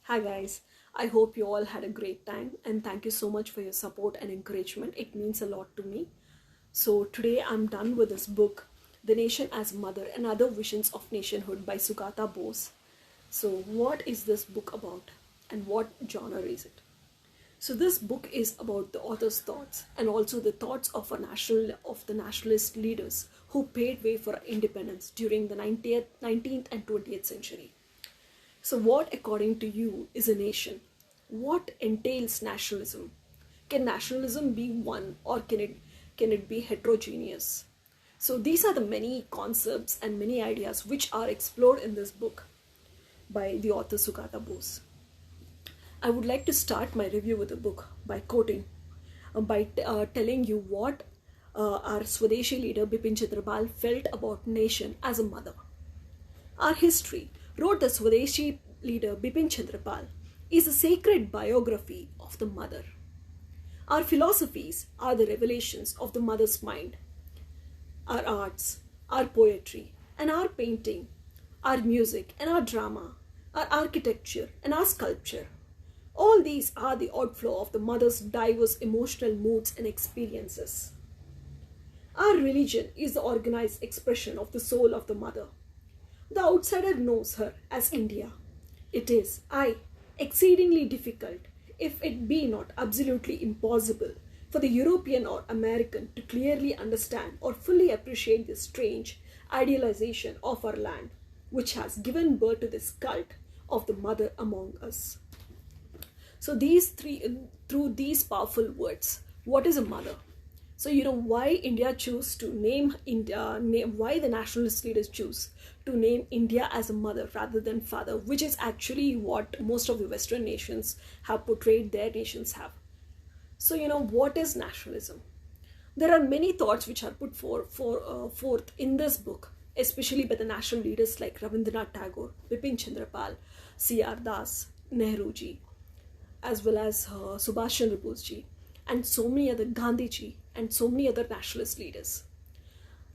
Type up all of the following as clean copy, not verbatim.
Hi guys, I hope you all had a great time and thank you so much for your support and encouragement. It means a lot to me. So today I'm done with this book, The Nation as Mother and Other Visions of Nationhood by Sugata Bose. So what is this book about and what genre is it? So this book is about the author's thoughts and also the thoughts of the nationalist leaders who paved way for independence during the 19th and 20th century. So, what, according to you, is a nation? What entails nationalism? Can nationalism be one or can it be heterogeneous? So, these are the many concepts and many ideas which are explored in this book by the author Sugata Bose. I would like to start my review with the book by quoting, by telling you what our Swadeshi leader Bipin Chandrapal felt about nation as a mother. Our history, wrote the Swadeshi leader Bipin Chandrapal, is a sacred biography of the mother. Our philosophies are the revelations of the mother's mind. Our arts, our poetry, and our painting, our music and our drama, our architecture and our sculpture. All these are the outflow of the mother's diverse emotional moods and experiences. Our religion is the organized expression of the soul of the mother. The outsider knows her as India. It is, exceedingly difficult, if it be not absolutely impossible, for the European or American to clearly understand or fully appreciate this strange idealization of our land, which has given birth to this cult of the mother among us. So through these powerful words, what is a mother? So why India choose to why the nationalist leaders choose to name India as a mother rather than father, which is actually what most of the Western nations have portrayed their nations have. So what is nationalism? There are many thoughts which are put forth in this book, especially by the national leaders like Rabindranath Tagore, Bipin Chandrapal, C.R. Das, Nehruji, as well as Subhash Chandra Bose ji, and so many other Gandhiji, and so many other nationalist leaders.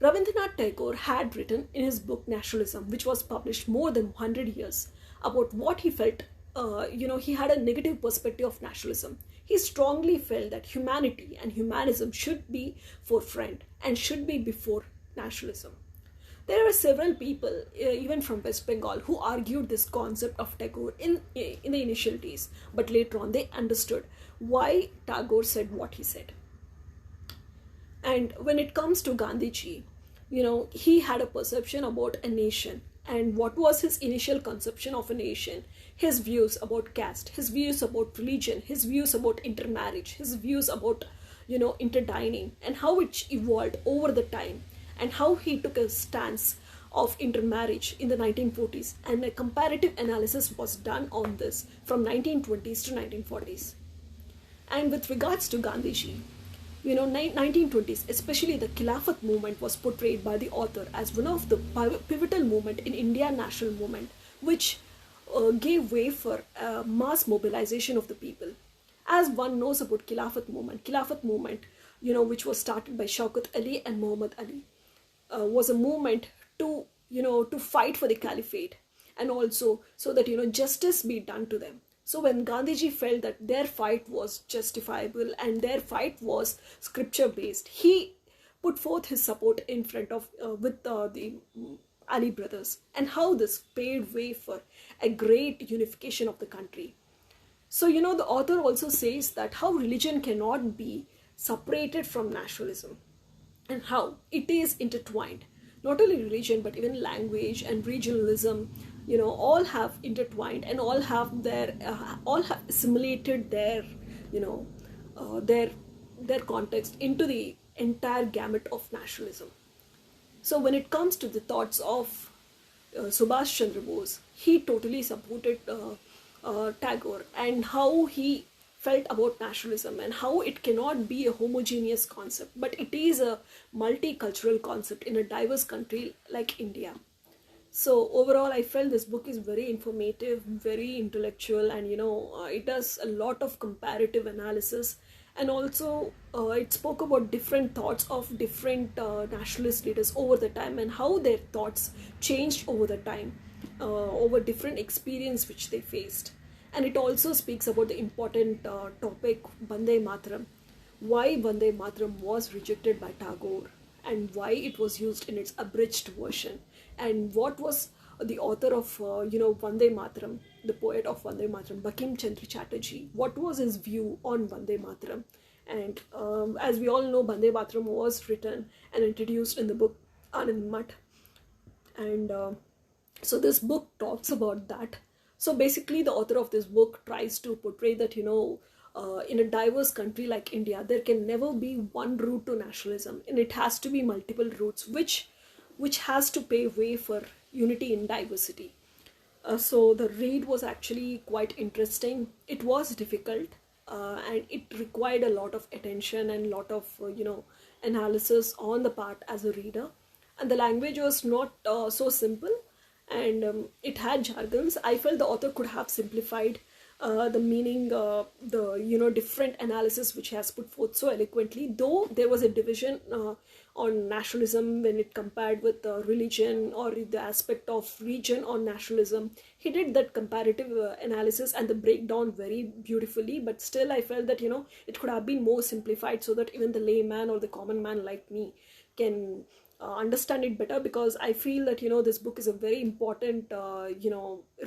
Rabindranath Tagore had written in his book Nationalism, which was published more than 100 years, about what he felt. He had a negative perspective of nationalism. He strongly felt that humanity and humanism should be forefront and should be before nationalism. There were several people, even from West Bengal, who argued this concept of Tagore in the initial days, but later on they understood why Tagore said what he said. And when it comes to Gandhiji, he had a perception about a nation. And what was his initial conception of a nation? His views about caste, his views about religion, his views about intermarriage, his views about, interdining, and how it evolved over the time, and how he took a stance of intermarriage in the 1940s. And a comparative analysis was done on this from 1920s to 1940s. And with regards to Gandhiji, 1920s, especially the Khilafat movement, was portrayed by the author as one of the pivotal movement in Indian national movement, which gave way for mass mobilization of the people. As one knows about Khilafat movement, which was started by Shaukat Ali and Muhammad Ali, was a movement to fight for the caliphate, and also so that justice be done to them. So when Gandhiji felt that their fight was justifiable and their fight was scripture based, he put forth his support in front of with the Ali brothers, and how this paved way for a great unification of the country. So the author also says that how religion cannot be separated from nationalism, and how it is intertwined. Not only religion, but even language and regionalism, all have intertwined, and all have assimilated their context into the entire gamut of nationalism. So when it comes to the thoughts of Subhash Chandra Bose, he totally supported Tagore, and how he felt about nationalism, and how it cannot be a homogeneous concept, but it is a multicultural concept in a diverse country like India. So overall, I felt this book is very informative, very intellectual, and it does a lot of comparative analysis, and also it spoke about different thoughts of different nationalist leaders over the time, and how their thoughts changed over the time, over different experience which they faced. And it also speaks about the important topic Vande Mataram, why Vande Mataram was rejected by Tagore, and why it was used in its abridged version, and what was the author of Vande Mataram, the poet of Vande Mataram, Bankim Chandra Chatterjee, what was his view on Vande Mataram. And as we all know, Vande Mataram was written and introduced in the book Anand Math. And so this book talks about that. So basically, the author of this book tries to portray that, in a diverse country like India, there can never be one route to nationalism, and it has to be multiple routes, which has to pave way for unity in diversity. So the read was actually quite interesting. It was difficult, and it required a lot of attention and a lot of analysis on the part as a reader. And the language was not so simple, and it had jargons. I felt the author could have simplified the meaning, the different analysis which he has put forth so eloquently. Though there was a division on nationalism when it compared with religion, or the aspect of region on nationalism, he did that comparative analysis and the breakdown very beautifully. But still, I felt that it could have been more simplified so that even the layman or the common man like me can understand it better, because I feel that this book is a very important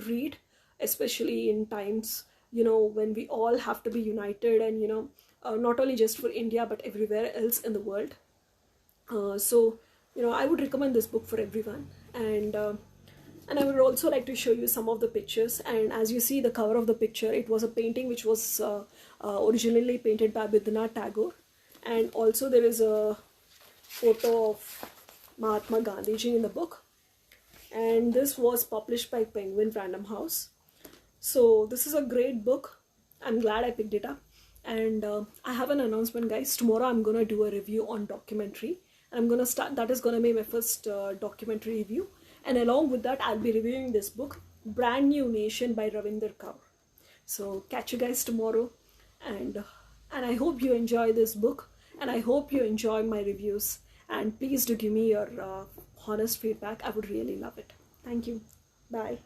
read, especially in times when we all have to be united, and not only just for India but everywhere else in the world. So I would recommend this book for everyone. And I would also like to show you some of the pictures. And as you see the cover of the picture, it was a painting which was originally painted by Abhinavanath Tagore. And also there is a photo of Mahatma Gandhiji in the book. And this was published by Penguin Random House. So this is a great book. I'm glad I picked it up. And I have an announcement, guys. Tomorrow I'm going to do a review on documentary. And I'm going to start, that is going to be my first documentary review. And along with that, I'll be reviewing this book, Brand New Nation by Ravinder Kaur. So catch you guys tomorrow. And I hope you enjoy this book. And I hope you enjoy my reviews. And please do give me your honest feedback. I would really love it. Thank you. Bye.